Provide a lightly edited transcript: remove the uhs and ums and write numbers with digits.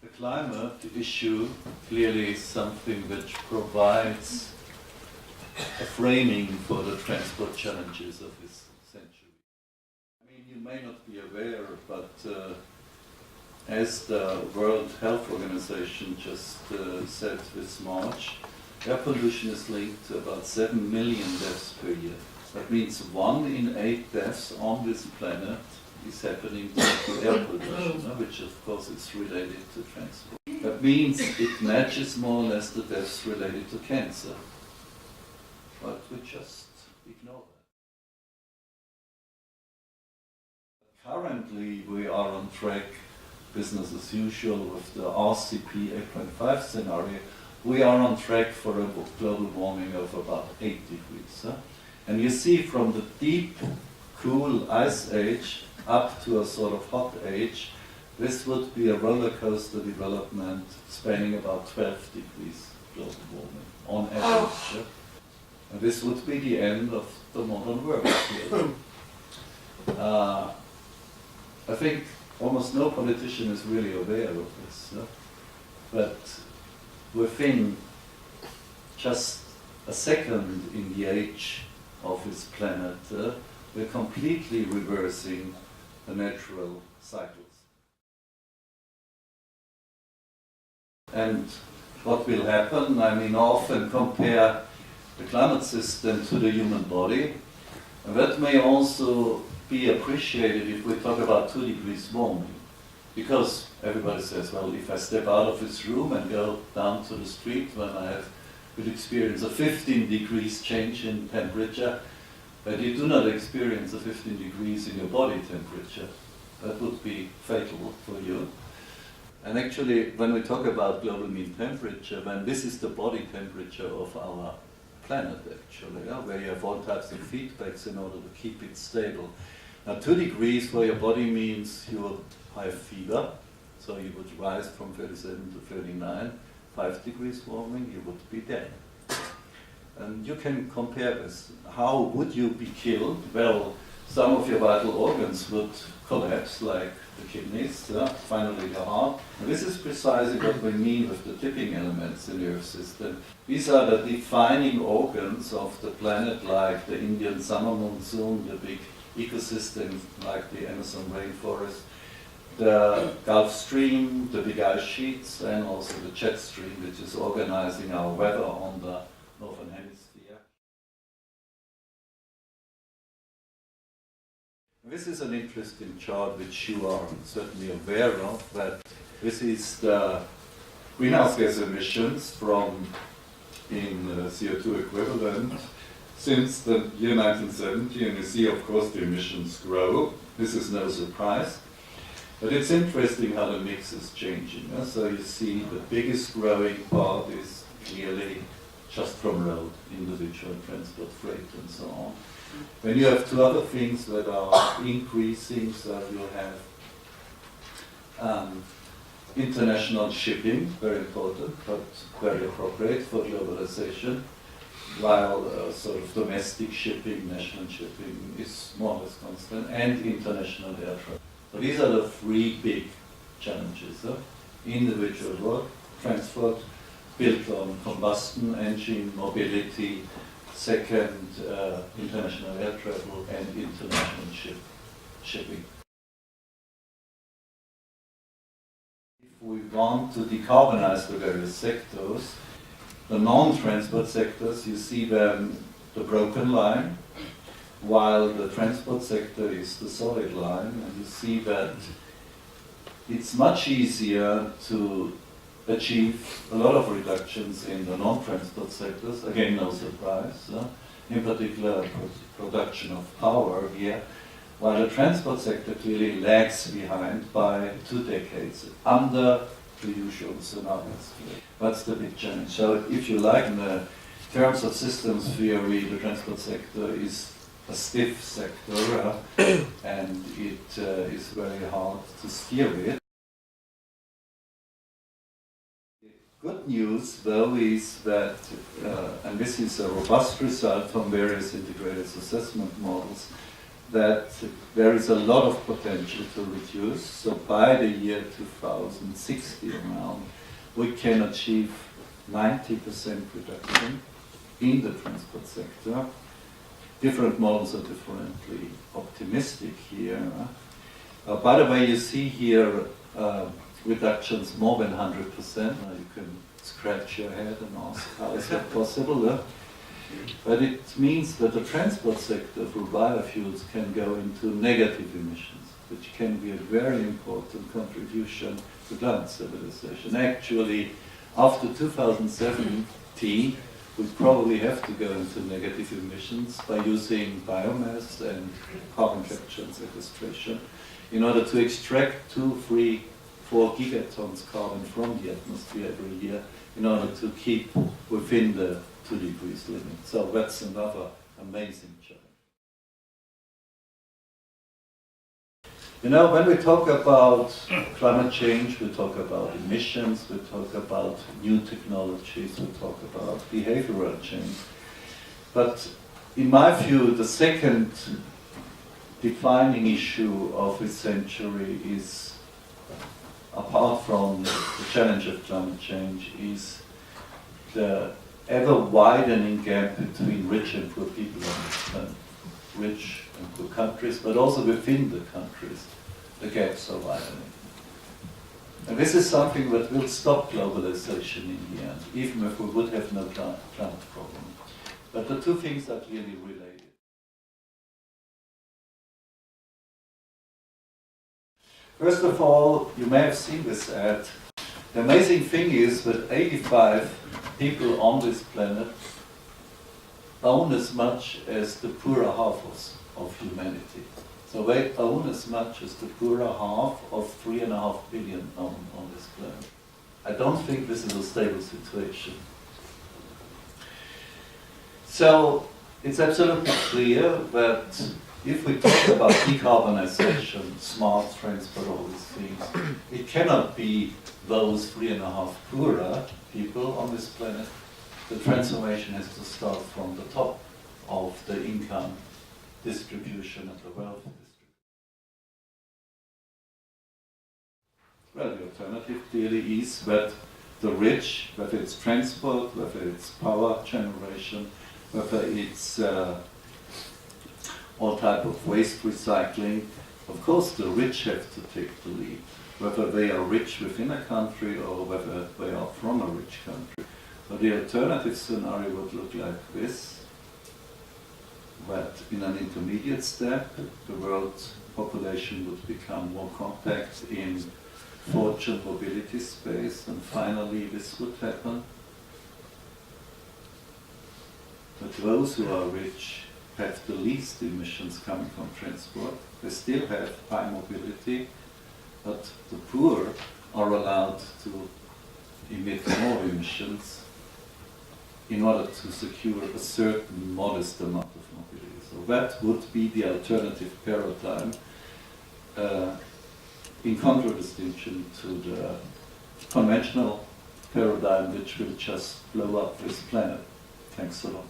The climate issue clearly is something which provides a framing for the transport challenges of this century. I mean, you may not be aware, but as the World Health Organization just said this March, air pollution is linked to about 7 million deaths per year. That means 1 in 8 deaths on this planet is happening due to air pollution, which of course is related to transport. That means it matches more or less the deaths related to cancer. But we just ignore that. Currently we are on track, business as usual, with the RCP 8.5 scenario. We are on track for a global warming of about 8 degrees. And you see from the deep, cool ice age up to a sort of hot age, this would be a roller coaster development spanning about 12 degrees global warming on average. And this would be the end of the modern world. I think almost no politician is really aware of this. But within just a second in the age of this planet, we're completely reversing the natural cycles. And what will happen? I mean, often compare the climate system to the human body. And that may also be appreciated if we talk about 2 degrees warming. Because everybody says, well, if I step out of this room and go down to the street when I will experience a 15 degrees change in temperature, but you do not experience a 15 degrees in your body temperature. That would be fatal for you. And actually, when we talk about global mean temperature, then this is the body temperature of our planet, actually, where you have all types of feedbacks in order to keep it stable. Now, 2 degrees for your body means you will have fever, so you would rise from 37 to 39. 5 degrees warming, you would be dead. And you can compare this. How would you be killed? Well, some of your vital organs would collapse, like the kidneys, finally the heart. And this is precisely what we mean with the tipping elements in the Earth system. These are the defining organs of the planet, like the Indian summer monsoon, the big ecosystems like the Amazon rainforest, the Gulf Stream, the big ice sheets, and also the jet stream, which is organizing our weather on the northern hemisphere. This is an interesting chart which you are certainly aware of, that this is the greenhouse gas emissions from in CO2 equivalent since the year 1970, and you see of course the emissions grow. This is no surprise. But it's interesting how the mix is changing. So you see the biggest growing part is clearly just from road, individual transport, freight, and so on. Then you have 2 other things that are increasing. So you have international shipping, very important, but very appropriate for globalization, while sort of domestic shipping, national shipping is more or less constant, and international air travel. So these are the 3 big challenges. Individual road transport, built on combustion engine mobility, second, international air travel, and international shipping. If we want to decarbonize the various sectors, the non-transport sectors, you see them the broken line, while the transport sector is the solid line, and you see that it's much easier to achieve a lot of reductions in the non-transport sectors, again no surprise, in particular production of power here, while the transport sector clearly lags behind by 2 decades under the usual scenarios. That's the big challenge. So if you like, in the terms of systems theory, the transport sector is a stiff sector, and it is very hard to steer it. Good news, though, is that, and this is a robust result from various integrated assessment models, that there is a lot of potential to reduce. So by the year 2060 around, we can achieve 90% reduction in the transport sector. Different models are differently optimistic here. By the way, you see here reductions more than 100%. You can scratch your head and ask, how is that possible? But it means that the transport sector for biofuels can go into negative emissions, which can be a very important contribution to climate stabilization. Actually, after 2017, we probably have to go into negative emissions by using biomass and carbon capture and sequestration in order to extract 2, 3, 4 gigatons carbon from the atmosphere every year in order to keep within the 2 degrees limit. So that's another amazing challenge. You know, when we talk about climate change, we talk about emissions, we talk about new technologies, we talk about behavioral change. But in my view, the second defining issue of this century is, apart from the challenge of climate change, is the ever-widening gap between rich and poor people on this planet. Rich and poor countries, but also within the countries, the gaps are widening. And this is something that will stop globalization in the end, even if we would have no climate problem. But the two things are clearly related. First of all, you may have seen this ad. The amazing thing is that 85 people on this planet own as much as the poorer half of humanity. So they own as much as the poorer half of 3.5 billion on this planet. I don't think this is a stable situation. So it's absolutely clear that if we talk about decarbonization, smart transport, all these things, it cannot be those 3.5 poorer people on this planet. The transformation has to start from the top of the income distribution and the wealth distribution. Well, the alternative clearly is that the rich, whether it's transport, whether it's power generation, whether it's all type of waste recycling, of course the rich have to take the lead, whether they are rich within a country or whether they are from a rich country. But the alternative scenario would look like this, that in an intermediate step, the world population would become more compact in fortune mobility space, and finally this would happen. But those who are rich have the least emissions coming from transport. They still have high mobility, but the poor are allowed to emit more emissions in order to secure a certain modest amount of mobility. So that would be the alternative paradigm in contradistinction to the conventional paradigm which will just blow up this planet. Thanks a lot.